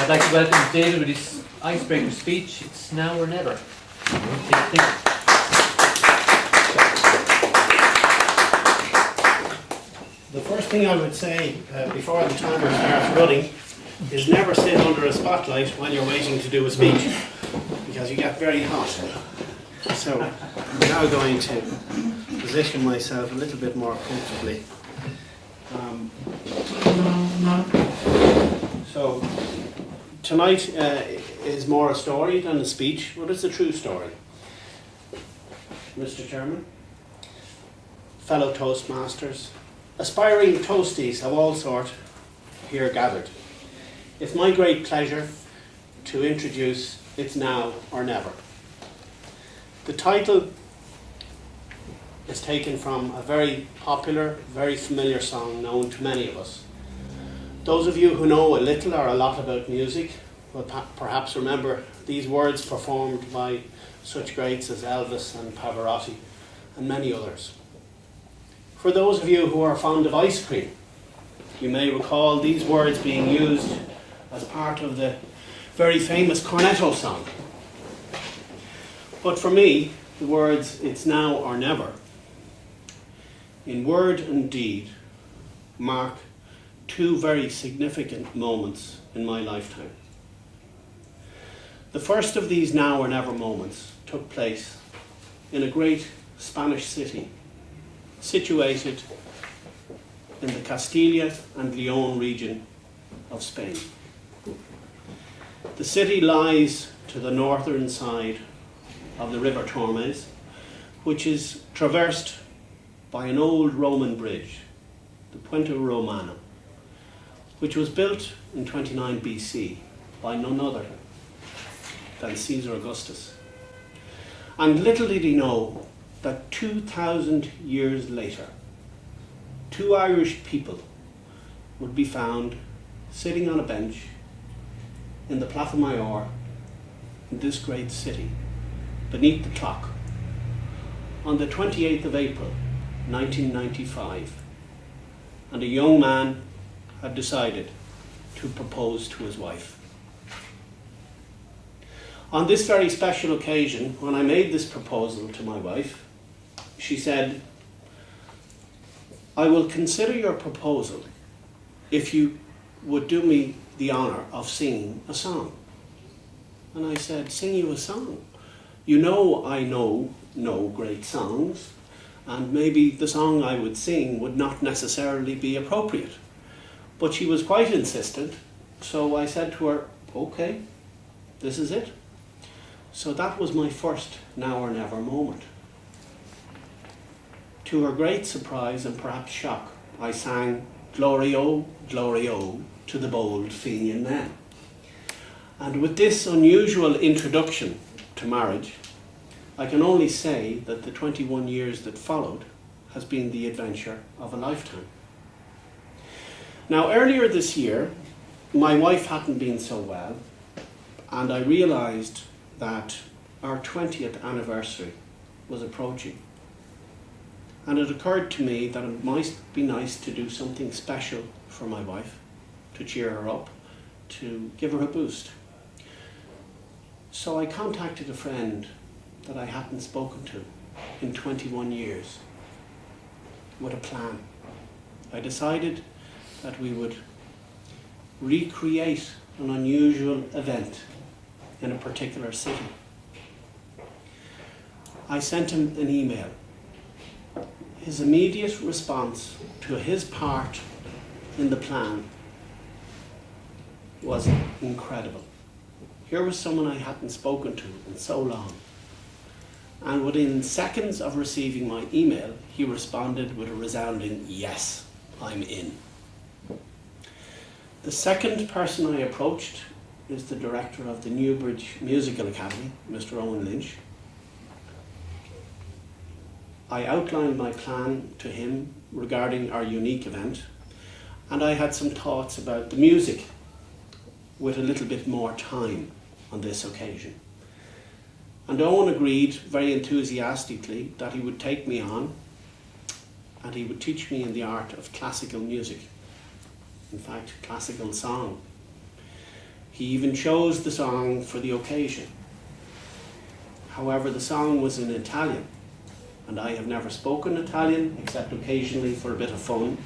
I'd like to welcome David with his icebreaker speech. It's now or never. The first thing I would say before the timer starts running is never sit under a spotlight while you're waiting to do a speech, because you get very hot. So I'm now going to position myself a little bit more comfortably. So tonight is more a story than a speech, but it's a true story. Mr. Chairman, fellow Toastmasters, aspiring toasties of all sort here gathered, it's my great pleasure to introduce It's Now or Never. The title is taken from a very popular, very familiar song known to many of us. Those of you who know a little or a lot about music will perhaps remember these words performed by such greats as Elvis and Pavarotti and many others. For those of you who are fond of ice cream, you may recall these words being used as part of the very famous Cornetto song. But for me, the words "It's now or never," in word and deed, mark two very significant moments in my lifetime. The first of these now or never moments took place in a great Spanish city situated in the Castilla and Leon region of Spain. The city lies to the northern side of the River Tormes, which is traversed by an old Roman bridge, the Puente Romana, which was built in 29 BC by none other than Caesar Augustus. And little did he know that 2,000 years later, two Irish people would be found sitting on a bench in the Plaza Mayor in this great city, beneath the clock, on the 28th of April, 1995, and a young man had decided to propose to his wife. On this very special occasion, when I made this proposal to my wife, she said, "I will consider your proposal if you would do me the honour of singing a song." And I said, "Sing you a song? You know I know no great songs, and maybe the song I would sing would not necessarily be appropriate." But she was quite insistent, so I said to her, "Okay, this is it." So that was my first now or never moment. To her great surprise and perhaps shock, I sang "Glory-O, Glory-O" to the bold Fenian men. And with this unusual introduction to marriage, I can only say that the 21 years that followed has been the adventure of a lifetime. Now, earlier this year, my wife hadn't been so well, and I realised that our 20th anniversary was approaching. And it occurred to me that it might be nice to do something special for my wife, to cheer her up, to give her a boost. So I contacted a friend that I hadn't spoken to in 21 years with a plan. I decided that we would recreate an unusual event in a particular city. I sent him an email. His immediate response to his part in the plan was incredible. Here was someone I hadn't spoken to in so long. And within seconds of receiving my email, he responded with a resounding "Yes, I'm in." The second person I approached is the director of the Newbridge Musical Academy, Mr. Owen Lynch. I outlined my plan to him regarding our unique event, and I had some thoughts about the music with a little bit more time on this occasion. And Owen agreed very enthusiastically that he would take me on and he would teach me in the art of classical music. In fact, classical song. He even chose the song for the occasion. However, the song was in Italian, and I have never spoken Italian except occasionally for a bit of fun,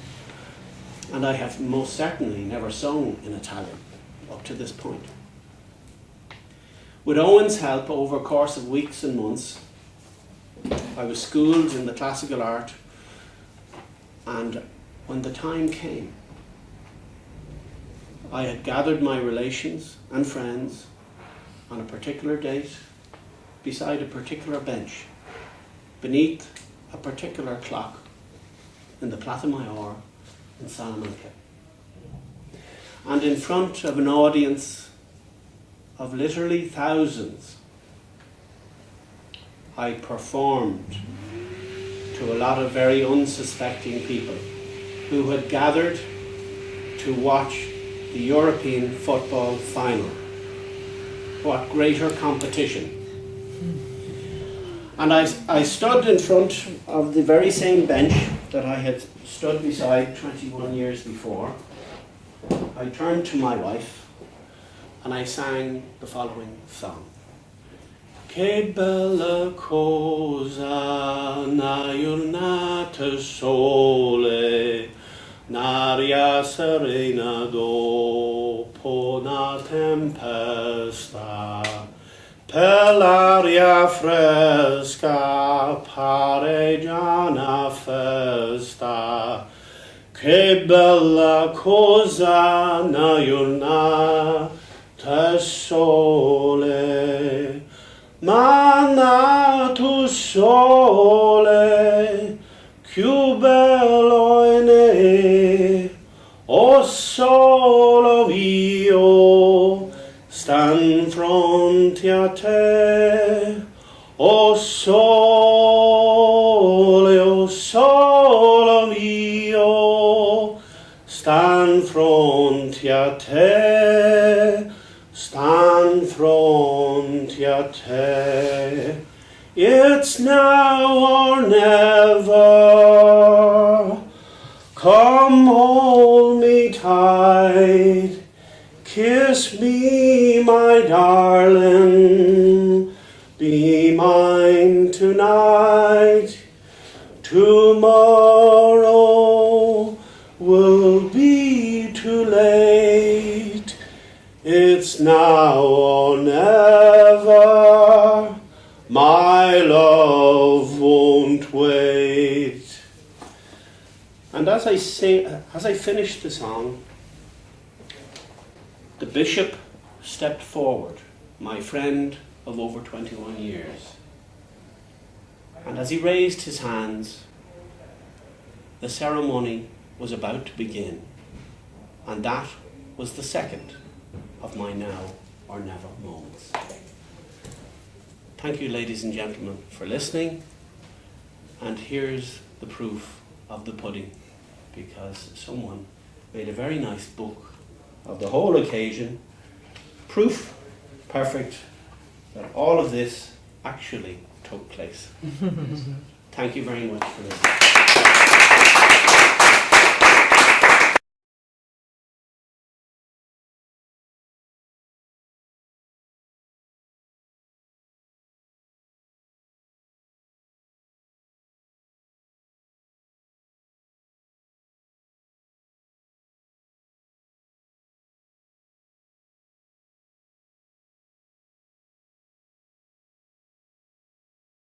and I have most certainly never sung in Italian up to this point. With Owen's help, over a course of weeks and months, I was schooled in the classical art, and when the time came, I had gathered my relations and friends on a particular date beside a particular bench beneath a particular clock in the Plaza Mayor in Salamanca, and in front of an audience of literally thousands, I performed to a lot of very unsuspecting people who had gathered to watch the European football final. What greater competition. And I stood in front of the very same bench that I had stood beside 21 years before. I turned to my wife and I sang the following song. Che bella cosa una giornata sole, un'aria serena dopo una tempesta, per l'aria fresca pare già una festa. Che bella cosa una giornata sole, ma tu sole, più bello in me, o solo io, stan fronte a te, o solo io, stan fronte a te, stan fronte a te. It's now or never, come hold me tight, kiss me my darling, be mine tonight, tomorrow will be too late, it's now or never, my love won't wait. And as I finished the song, the bishop stepped forward, my friend of over 21 years. And as he raised his hands, the ceremony was about to begin. And that was the second of my now or never moments. Thank you, ladies and gentlemen, for listening. And here's the proof of the pudding, because someone made a very nice book of the whole occasion. Proof perfect that all of this actually took place. Thank you very much for listening.